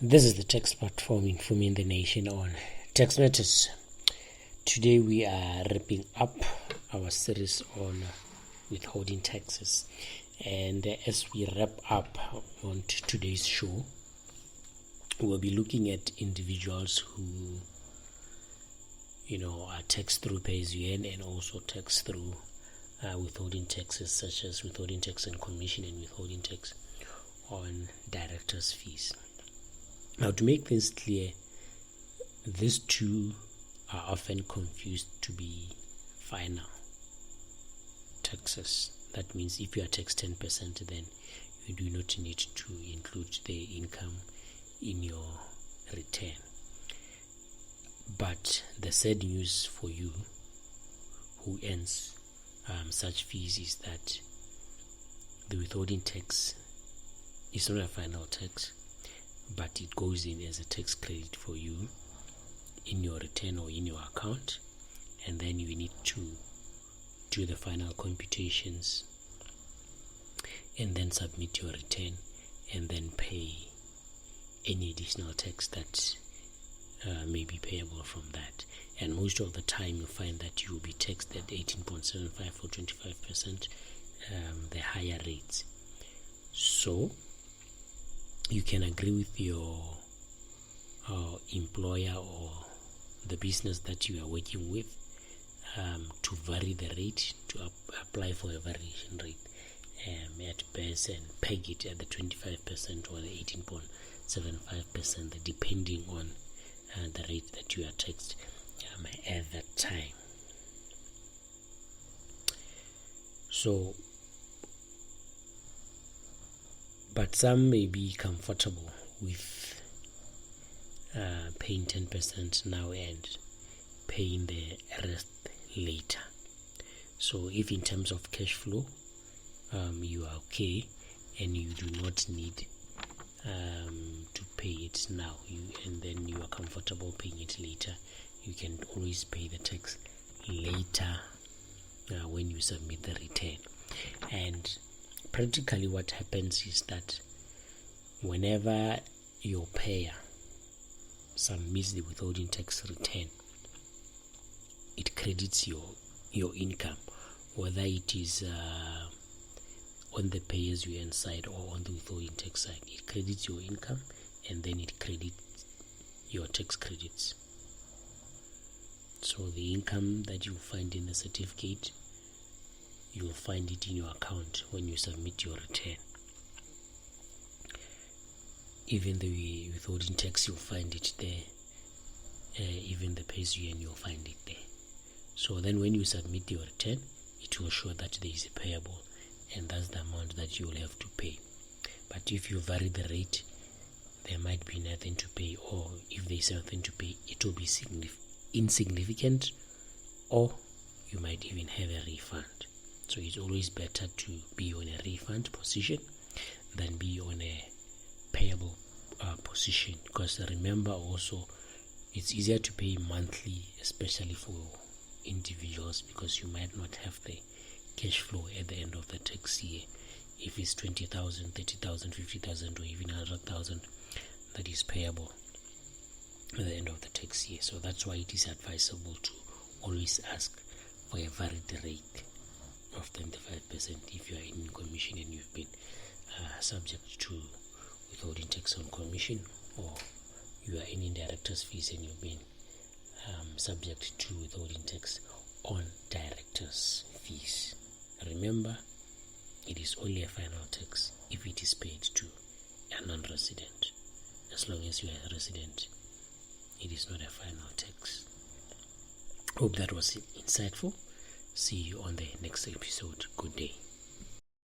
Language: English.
This is the tax platform informing the nation on tax matters. Today we are wrapping up our series on withholding taxes, and as we wrap up on today's show, we'll be looking at individuals who are taxed through PAYE and also taxed through withholding taxes, such as withholding tax on commission and withholding tax on directors' fees. Now, to make things clear, these two are often confused to be final taxes. That means if you are taxed 10%, then you do not need to include the income in your return. But the sad news for you who earns such fees is that the withholding tax is not a final tax, but it goes in as a tax credit for you in your return or in your account, and then you need to do the final computations and then submit your return and then pay any additional tax that may be payable from that. And most of the time you find that you will be taxed at 18.75 or 25%, the higher rates. So you can agree with your employer or the business that you are working with to vary the rate, to apply for a variation rate at best, and peg it at the 25% or the 18.75%, depending on the rate that you are taxed at that time. So, but some may be comfortable with paying 10% now and paying the rest later. So if in terms of cash flow you are okay and you do not need to pay it now, and then you are comfortable paying it later, you can always pay the tax later when you submit the return. And practically what happens is that whenever your payer submits the withholding tax return, it credits your income, whether it is on the payers you earn side or on the withholding tax side. It credits your income and then it credits your tax credits. So the income that you find in the certificate, you will find it in your account when you submit your return. Even the withholding tax, you'll find it there. Even the PAYE, you'll find it there. So then when you submit your return, it will show that there is a payable, and that's the amount that you will have to pay. But if you vary the rate, there might be nothing to pay, or if there is something to pay, it will be insignificant, or you might even have a refund. So it's always better to be on a refund position than be on a payable position, because remember also it's easier to pay monthly, especially for individuals, because you might not have the cash flow at the end of the tax year. If it's 20,000, 30,000, 50,000, or even 100,000 that is payable at the end of the tax year. So that's why it is advisable to always ask for a varied rate of 25% if you are in commission and you've been subject to withholding tax on commission, or you are in director's fees and you've been subject to withholding tax on director's fees. Remember, it is only a final tax if it is paid to a non-resident. As long as you are a resident, it is not a final tax. Hope that was insightful. See you on the next episode. Good day.